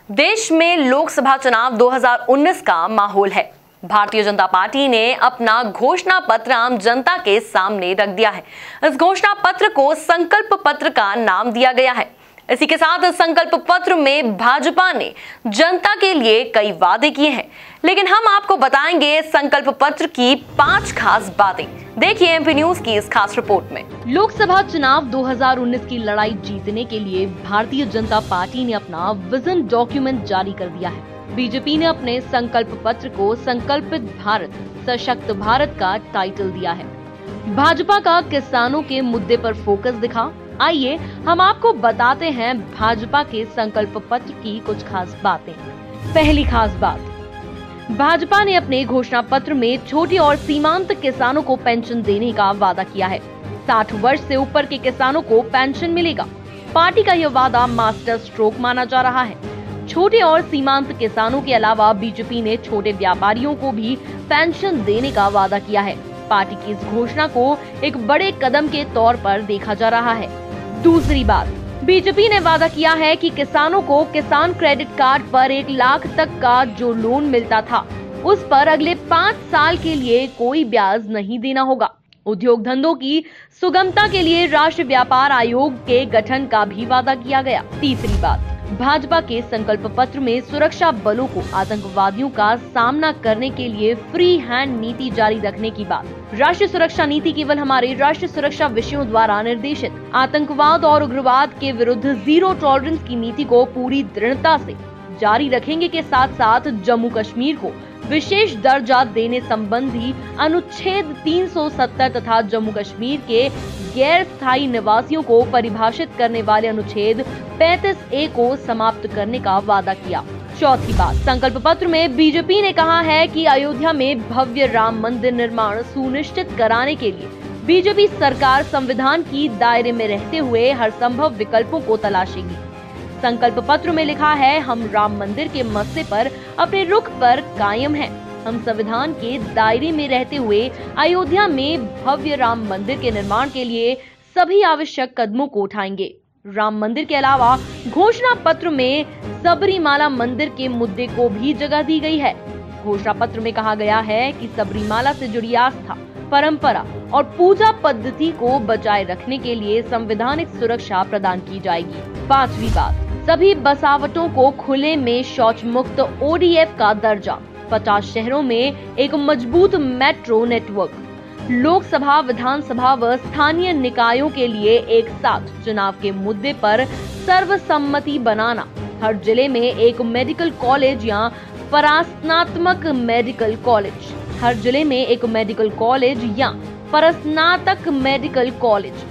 देश में लोकसभा चुनाव 2019 का माहौल है। भारतीय जनता पार्टी ने अपना घोषणा पत्र आम जनता के सामने रख दिया है। इस घोषणा पत्र को संकल्प पत्र का नाम दिया गया है। इसी के साथ संकल्प पत्र में भाजपा ने जनता के लिए कई वादे किए हैं, लेकिन हम आपको बताएंगे संकल्प पत्र की 5 खास बातें। देखिए एमपी न्यूज की इस खास रिपोर्ट में। लोकसभा चुनाव 2019 की लड़ाई जीतने के लिए भारतीय जनता पार्टी ने अपना विजन डॉक्यूमेंट जारी कर दिया है। बीजेपी ने अपने संकल्प पत्र को संकल्पित भारत सशक्त भारत का टाइटल दिया है। भाजपा का किसानों के मुद्दे पर फोकस दिखा। आइए हम आपको बताते हैं भाजपा के संकल्प पत्र की कुछ खास बातें। पहली खास बात, भाजपा ने अपने घोषणा पत्र में छोटे और सीमांत किसानों को पेंशन देने का वादा किया है। 60 वर्ष से ऊपर के किसानों को पेंशन मिलेगा। पार्टी का यह वादा मास्टर स्ट्रोक माना जा रहा है। छोटे और सीमांत किसानों के अलावा बीजेपी ने छोटे व्यापारियों को भी पेंशन देने का वादा किया है। पार्टी की इस घोषणा को एक बड़े कदम के तौर पर देखा जा रहा है। दूसरी बात, बीजेपी ने वादा किया है कि किसानों को किसान क्रेडिट कार्ड पर 1 लाख तक का जो लोन मिलता था, उस पर अगले 5 साल के लिए कोई ब्याज नहीं देना होगा। उद्योग धंधों की सुगमता के लिए राष्ट्रीय व्यापार आयोग के गठन का भी वादा किया गया। तीसरी बात, भाजपा के संकल्प पत्र में सुरक्षा बलों को आतंकवादियों का सामना करने के लिए फ्री हैंड नीति जारी रखने की बात। राष्ट्रीय सुरक्षा नीति केवल हमारे राष्ट्रीय सुरक्षा विषयों द्वारा निर्देशित आतंकवाद और उग्रवाद के विरुद्ध जीरो टॉलरेंस की नीति को पूरी दृढ़ता से जारी रखेंगे के साथ साथ जम्मू कश्मीर को विशेष दर्जा देने संबंधी अनुच्छेद 370 तथा जम्मू कश्मीर के गैर स्थायी निवासियों को परिभाषित करने वाले अनुच्छेद 35A को समाप्त करने का वादा किया। चौथी बात, संकल्प पत्र में बीजेपी ने कहा है कि अयोध्या में भव्य राम मंदिर निर्माण सुनिश्चित कराने के लिए बीजेपी सरकार संविधान की दायरे में रहते हुए हर संभव विकल्पों को तलाशेगी। संकल्प पत्र में लिखा है, हम राम मंदिर के मसले पर अपने रुख पर कायम हैं। हम संविधान के दायरे में रहते हुए अयोध्या में भव्य राम मंदिर के निर्माण के लिए सभी आवश्यक कदमों को उठाएंगे। राम मंदिर के अलावा घोषणा पत्र में सबरीमाला मंदिर के मुद्दे को भी जगह दी गई है। घोषणा पत्र में कहा गया है कि सबरीमाला से जुड़ी आस्था, परंपरा और पूजा पद्धति को बचाए रखने के लिए संवैधानिक सुरक्षा प्रदान की जाएगी। पांचवी बात, सभी बसावटों को खुले में शौच मुक्त ODF का दर्जा। 50 शहरों में एक मजबूत मेट्रो नेटवर्क। लोकसभा, विधानसभा व स्थानीय निकायों के लिए एक साथ चुनाव के मुद्दे पर सर्वसम्मति बनाना। हर जिले में एक मेडिकल कॉलेज या परास्नातक मेडिकल कॉलेज। हर जिले में एक मेडिकल कॉलेज या परास्नातक मेडिकल कॉलेज।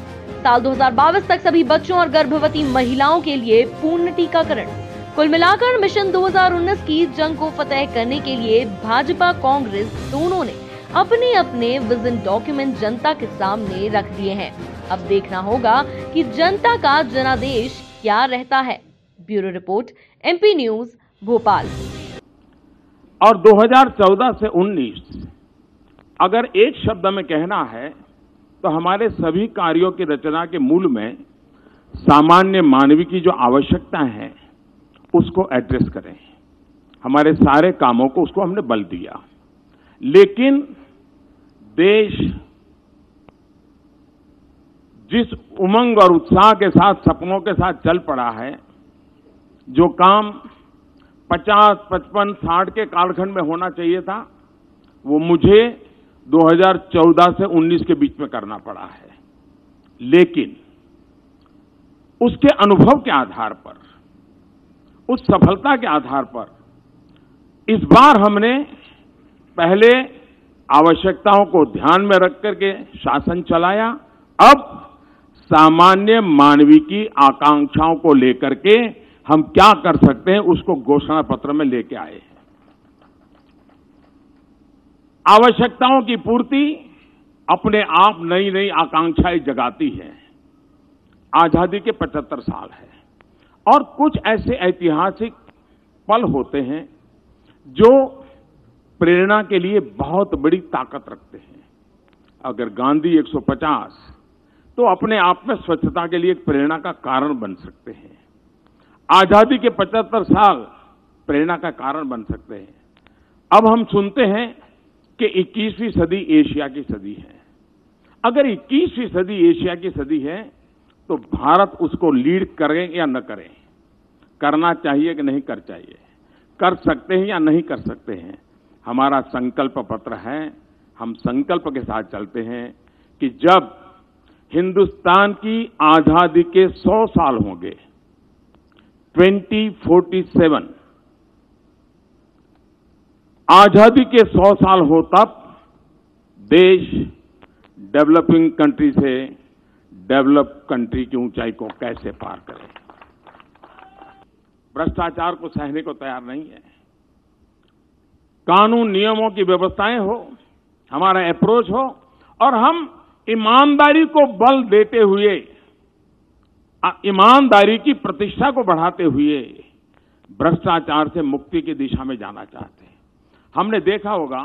साल 2022 तक सभी बच्चों और गर्भवती महिलाओं के लिए पूर्ण टीकाकरण। कुल मिलाकर मिशन 2019 की जंग को फतेह करने के लिए भाजपा कांग्रेस दोनों ने अपने अपने विजन डॉक्यूमेंट जनता के सामने रख दिए हैं। अब देखना होगा कि जनता का जनादेश क्या रहता है। Bureau report, MP news, Bhopal. और 2014 से 19 अगर एक शब्द में कहना है तो हमारे सभी कार्यों की रचना के मूल में सामान्य मानवीय की जो आवश्यकता है उसको एड्रेस करें। हमारे सारे कामों को उसको हमने बल दिया, लेकिन देश जिस उमंग और उत्साह के साथ, सपनों के साथ चल पड़ा है, जो काम 50, 55, 60 के कालखंड में होना चाहिए था, वो मुझे 2014 से 19 के बीच में करना पड़ा है। लेकिन उसके अनुभव के आधार पर, उस सफलता के आधार पर इस बार हमने पहले आवश्यकताओं को ध्यान में रख करके शासन चलाया। अब सामान्य मानवीय की आकांक्षाओं को लेकर के हम क्या कर सकते हैं उसको घोषणा पत्र में लेके आए हैं। आवश्यकताओं की पूर्ति अपने आप नई नई आकांक्षाएं जगाती है। आजादी के 75 साल है और कुछ ऐसे ऐतिहासिक पल होते हैं जो प्रेरणा के लिए बहुत बड़ी ताकत रखते हैं। अगर गांधी 150 तो अपने आप में स्वच्छता के लिए एक प्रेरणा का कारण बन सकते हैं। आजादी के 75 साल प्रेरणा का कारण बन सकते हैं। अब हम सुनते हैं कि 21वीं सदी एशिया की सदी है। अगर 21वीं सदी एशिया की सदी है तो भारत उसको लीड करे या न करे, करना चाहिए कि नहीं कर चाहिए, कर सकते हैं या नहीं कर सकते हैं, हमारा संकल्प पत्र है। हम संकल्प के साथ चलते हैं कि जब हिंदुस्तान की आजादी के 100 साल होंगे, 2047 आजादी के 100 साल हो, तब देश डेवलपिंग कंट्री से डेवलप कंट्री की ऊंचाई को कैसे पार करे। भ्रष्टाचार को सहने को तैयार नहीं है। कानून नियमों की व्यवस्थाएं हो, हमारा अप्रोच हो, और हम ईमानदारी को बल देते हुए, ईमानदारी की प्रतिष्ठा को बढ़ाते हुए भ्रष्टाचार से मुक्ति की दिशा में जाना चाहते हैं। हमने देखा होगा